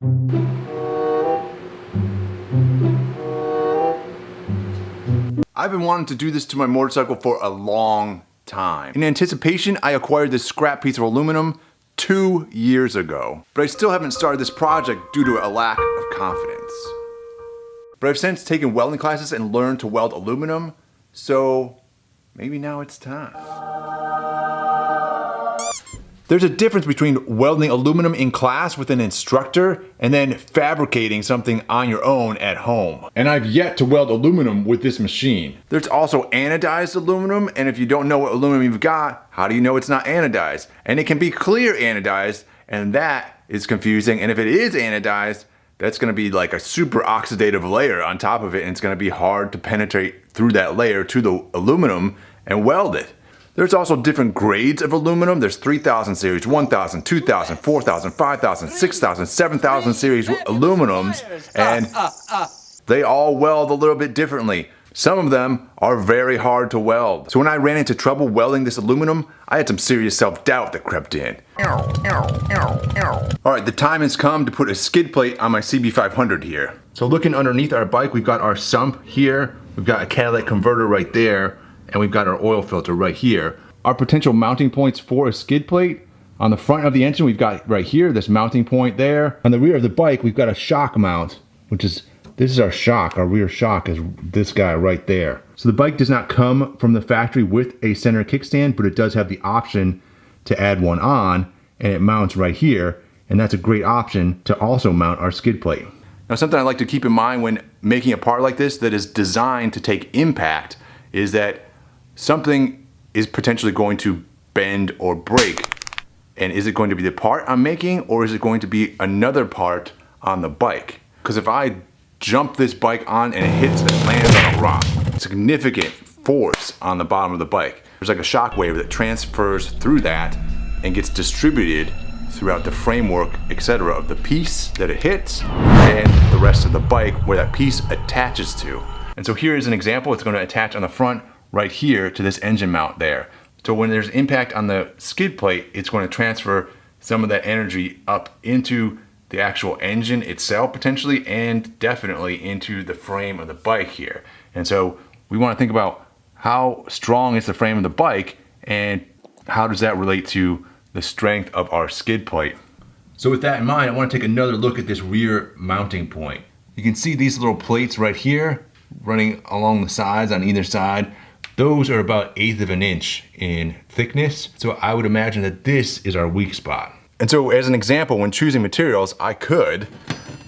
I've been wanting to do this to my motorcycle for a long time. In anticipation, I acquired this scrap piece of aluminum 2 years ago. But I still haven't started this project due to a lack of confidence. But I've since taken welding classes and learned to weld aluminum, so maybe now it's time. There's a difference between welding aluminum in class with an instructor and then fabricating something on your own at home. And I've yet to weld aluminum with this machine. There's also anodized aluminum, and if you don't know what aluminum you've got, how do you know it's not anodized? And it can be clear anodized, and that is confusing. And if it is anodized, that's gonna be like a super oxidative layer on top of it, and it's gonna be hard to penetrate through that layer to the aluminum and weld it. There's also different grades of aluminum. There's 3000 series, 1000, 2000, 4000, 5000, 6000, 7000 series aluminums, and they all weld a little bit differently. Some of them are very hard to weld. So when I ran into trouble welding this aluminum, I had some serious self-doubt that crept in. Alright, the time has come to put a skid plate on my CB500 here. So looking underneath our bike, we've got our sump here, we've got a catalytic converter right there, and we've got our oil filter right here. Our potential mounting points for a skid plate: on the front of the engine, we've got right here, this mounting point there. On the rear of the bike, we've got a shock mount, this is our shock. Our rear shock is this guy right there. So the bike does not come from the factory with a center kickstand, but it does have the option to add one on, and it mounts right here, and that's a great option to also mount our skid plate. Now, something I like to keep in mind when making a part like this that is designed to take impact is that something is potentially going to bend or break. And is it going to be the part I'm making, or is it going to be another part on the bike? Because if I jump this bike on and it hits and lands on a rock, significant force on the bottom of the bike. There's like a shock wave that transfers through that and gets distributed throughout the framework, etc., of the piece that it hits and the rest of the bike where that piece attaches to. And so here is an example. It's going to attach on the front right here to this engine mount there. So when there's impact on the skid plate, it's going to transfer some of that energy up into the actual engine itself potentially, and definitely into the frame of the bike here. And so we want to think about how strong is the frame of the bike and how does that relate to the strength of our skid plate. So with that in mind, I want to take another look at this rear mounting point. You can see these little plates right here running along the sides on either side. Those are about 1/8 of an inch in thickness. So I would imagine that this is our weak spot. And so as an example, when choosing materials, I could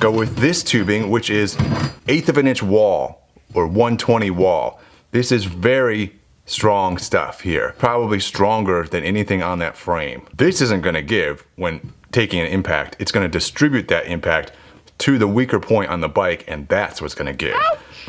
go with this tubing, which is 1/8 of an inch wall or 120 wall. This is very strong stuff here, probably stronger than anything on that frame. This isn't gonna give when taking an impact. It's gonna distribute that impact to the weaker point on the bike, and that's what's gonna give.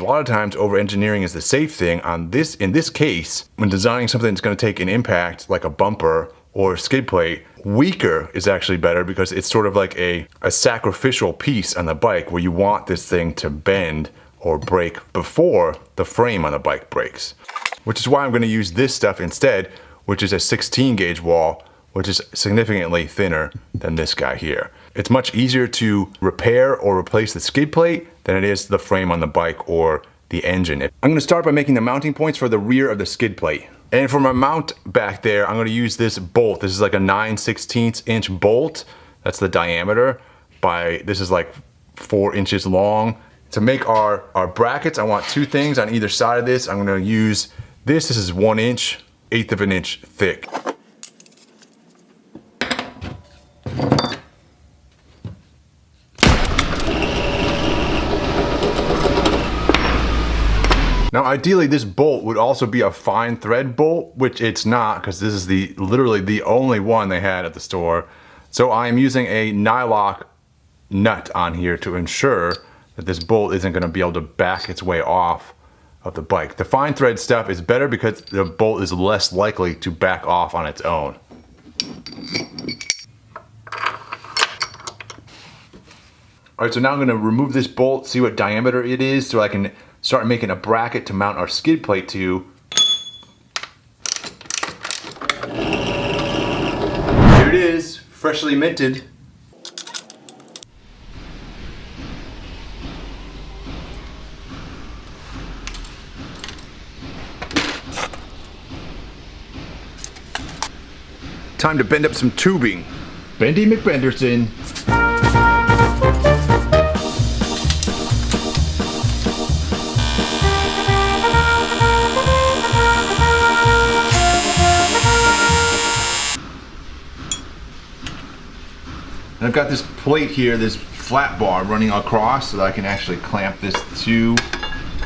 A lot of times over-engineering is the safe thing. In this case, when designing something that's gonna take an impact like a bumper or a skid plate, weaker is actually better because it's sort of like a sacrificial piece on the bike where you want this thing to bend or break before the frame on the bike breaks. Which is why I'm gonna use this stuff instead, which is a 16 gauge wall, which is significantly thinner than this guy here. It's much easier to repair or replace the skid plate than it is the frame on the bike or the engine. I'm gonna start by making the mounting points for the rear of the skid plate. And for my mount back there, I'm gonna use this bolt. This is like a 9/16 inch bolt. That's the diameter. This is like 4 inches long. To make our brackets, I want 2 things on either side of this. I'm gonna use this. This is 1 inch, 1/8 of an inch thick. Now ideally this bolt would also be a fine thread bolt, which it's not because this is literally the only one they had at the store. So I am using a nylock nut on here to ensure that this bolt isn't going to be able to back its way off of the bike. The fine thread stuff is better because the bolt is less likely to back off on its own. Alright, so now I'm going to remove this bolt, see what diameter it is so I can start making a bracket to mount our skid plate to. Here it is, freshly minted. time to bend up some tubing. Bendy McBenderson. I've got this plate here, this flat bar running across so that I can actually clamp this to,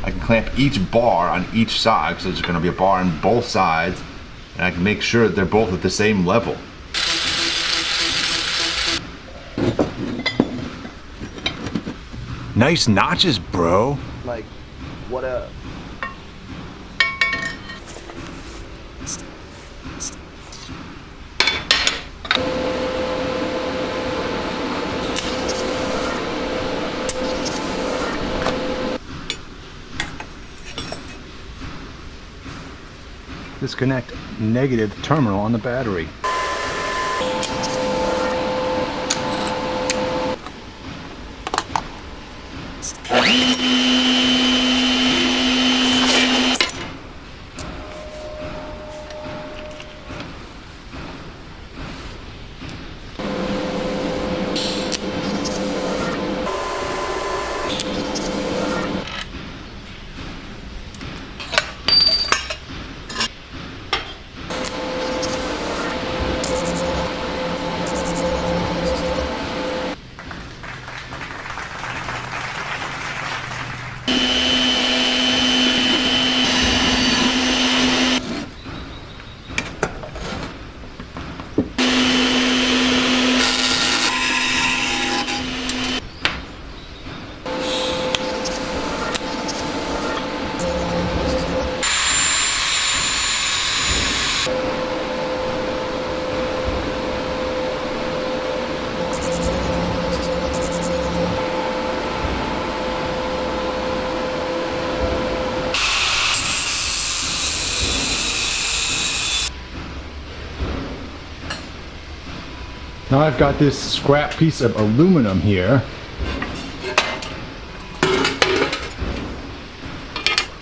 I can clamp each bar on each side because there's going to be a bar on both sides, and I can make sure that they're both at the same level. Nice notches, bro. Like, what up? Disconnect negative terminal on the battery. Now I've got this scrap piece of aluminum here.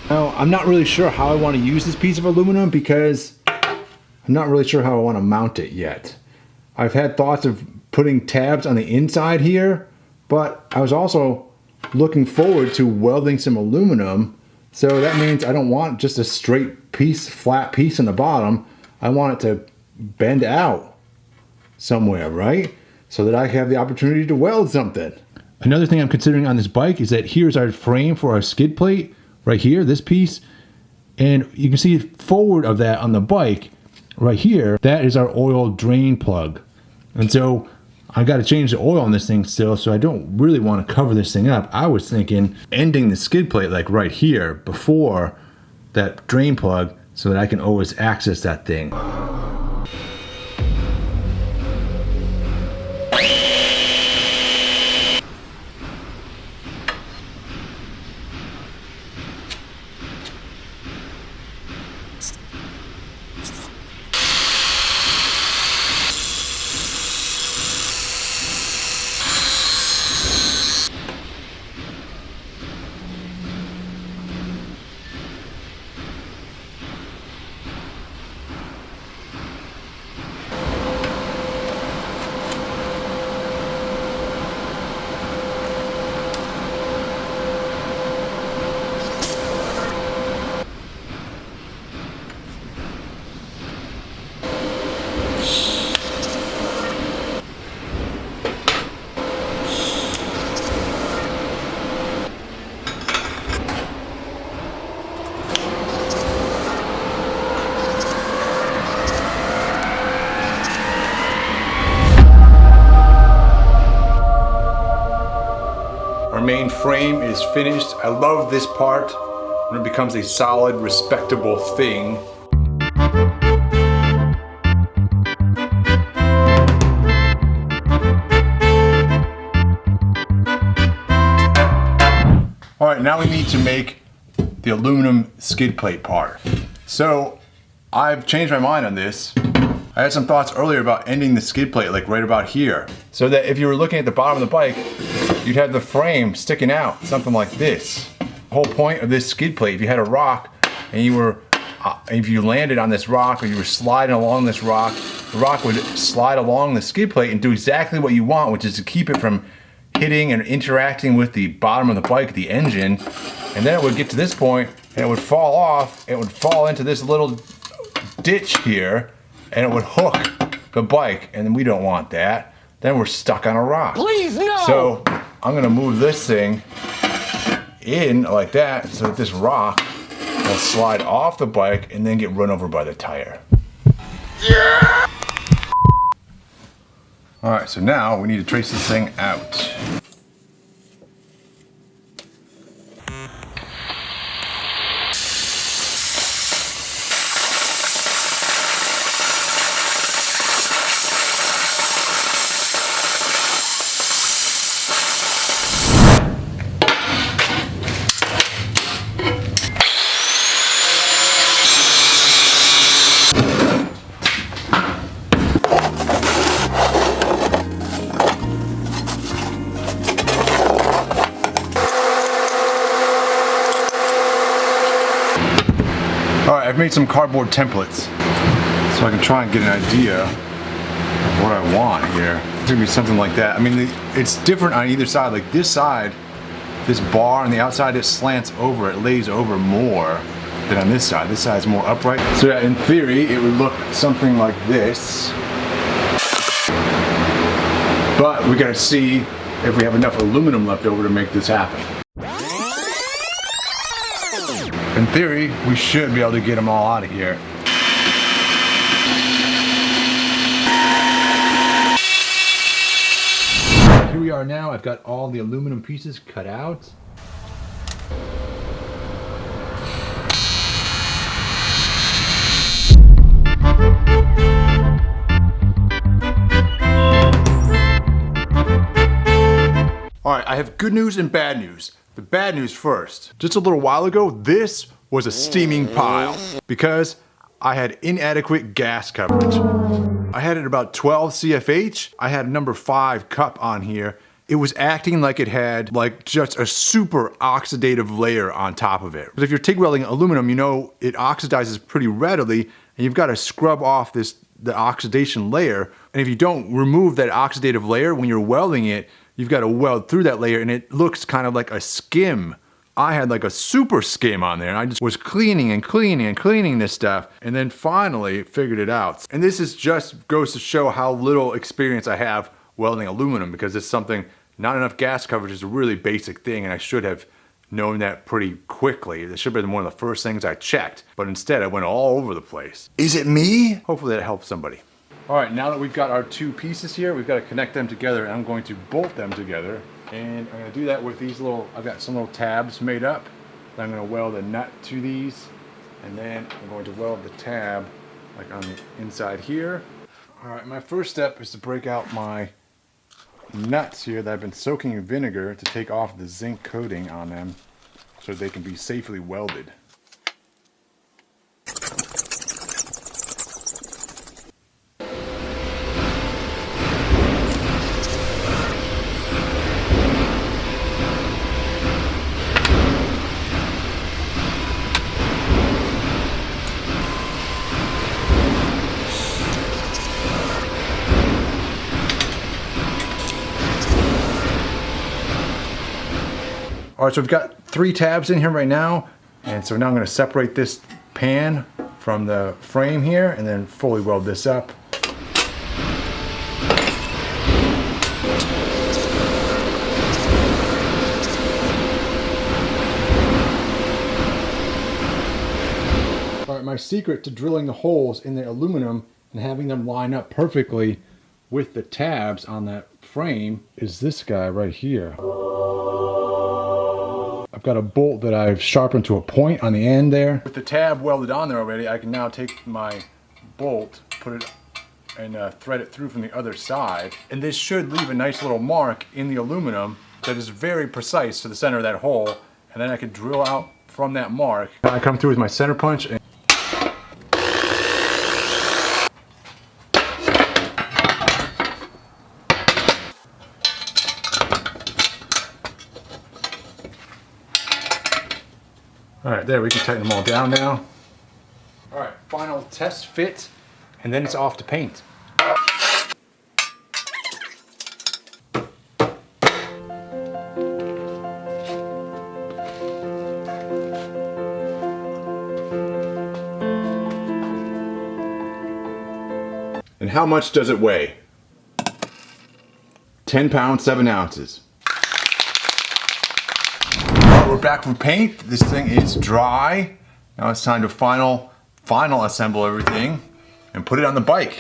Now I'm not really sure how I want to use this piece of aluminum because I'm not really sure how I want to mount it yet. I've had thoughts of putting tabs on the inside here, but I was also looking forward to welding some aluminum. So that means I don't want just a straight piece, flat piece on the bottom. I want it to bend out somewhere, right? So that I have the opportunity to weld something. Another thing I'm considering on this bike is that here's our frame for our skid plate right here, this piece. And you can see forward of that on the bike right here, that is our oil drain plug. And so I got to change the oil on this thing still, so I don't really want to cover this thing up. I was thinking ending the skid plate like right here before that drain plug so that I can always access that thing. Our main frame is finished. I love this part when it becomes a solid, respectable thing. All right, now we need to make the aluminum skid plate part. So I've changed my mind on this. I had some thoughts earlier about ending the skid plate like right about here, so that if you were looking at the bottom of the bike, you'd have the frame sticking out, something like this. The whole point of this skid plate, if you had a rock and you were, if you landed on this rock or you were sliding along this rock, the rock would slide along the skid plate and do exactly what you want, which is to keep it from hitting and interacting with the bottom of the bike, the engine. And then it would get to this point and it would fall off. It would fall into this little ditch here and it would hook the bike, and we don't want that. Then we're stuck on a rock. Please, no! So I'm gonna move this thing in like that so that this rock will slide off the bike and then get run over by the tire. Yeah! All right, so now we need to trace this thing out. Alright, I've made some cardboard templates so I can try and get an idea of what I want here. It's gonna be something like that. I mean, it's different on either side. Like this side, this bar on the outside, it slants over, it lays over more than on this side. This side's more upright. So yeah, in theory, it would look something like this. But we gotta see if we have enough aluminum left over to make this happen. In theory, we should be able to get them all out of here. Here we are now. I've got all the aluminum pieces cut out. All right, I have good news and bad news. The bad news first. Just a little while ago, this was a steaming pile because I had inadequate gas coverage. I had it about 12 CFH. I had a number 5 cup on here. It was acting like it had like just a super oxidative layer on top of it. But if you're TIG welding aluminum, you know it oxidizes pretty readily, and you've got to scrub off the oxidation layer. And if you don't remove that oxidative layer when you're welding it, you've got to weld through that layer and it looks kind of like a skim. I had like a super skim on there and I just was cleaning and cleaning and cleaning this stuff and then finally figured it out. And this is just goes to show how little experience I have welding aluminum, because it's something, not enough gas coverage is a really basic thing and I should have known that pretty quickly. It should have been one of the first things I checked, but instead I went all over the place. Is it me? Hopefully that helps somebody. All right, now that we've got our 2 pieces here, we've got to connect them together, and I'm going to bolt them together. And I'm going to do that with these little, I've got some little tabs made up. I'm going to weld a nut to these, and then I'm going to weld the tab like on the inside here. All right, my first step is to break out my nuts here that I've been soaking in vinegar to take off the zinc coating on them so they can be safely welded. All right, so we've got 3 tabs in here right now, and so now I'm going to separate this pan from the frame here and then fully weld this up. All right, my secret to drilling the holes in the aluminum and having them line up perfectly with the tabs on that frame is this guy right here. I've got a bolt that I've sharpened to a point on the end there. With the tab welded on there already, I can now take my bolt, put it and thread it through from the other side. And this should leave a nice little mark in the aluminum that is very precise to the center of that hole. And then I can drill out from that mark. Now I come through with my center punch and all right, there, we can tighten them all down now. All right, final test fit, and then it's off to paint. how much does it weigh? 10 pounds, 7 ounces. Alright, we're back from paint. This thing is dry. Now it's time to final assemble everything and put it on the bike.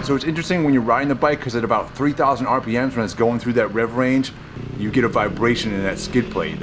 So it's interesting when you're riding the bike because at about 3,000 RPMs when it's going through that rev range, you get a vibration in that skid plate.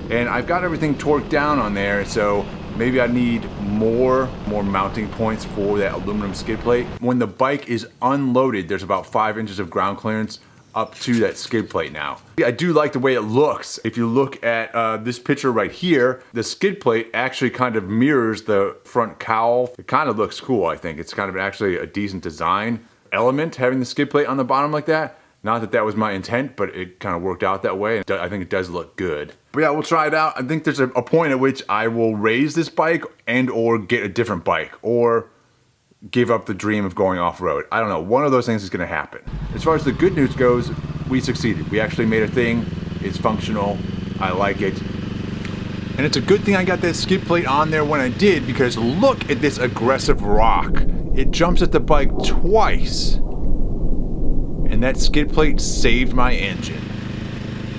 And I've got everything torqued down on there, so maybe I need more mounting points for that aluminum skid plate. When the bike is unloaded, there's about 5 inches of ground clearance up to that skid plate now. I do like the way it looks. If you look at this picture right here, the skid plate actually kind of mirrors the front cowl. It kind of looks cool, I think. It's kind of actually a decent design element, having the skid plate on the bottom like that. Not that that was my intent, but it kind of worked out that way. And I think it does look good. But yeah, we'll try it out. I think there's a point at which I will raise this bike and or get a different bike or give up the dream of going off-road. I don't know, one of those things is gonna happen. As far as the good news goes, we succeeded. We actually made a thing, it's functional, I like it. And it's a good thing I got that skid plate on there when I did, because look at this aggressive rock. It jumps at the bike twice. And that skid plate saved my engine.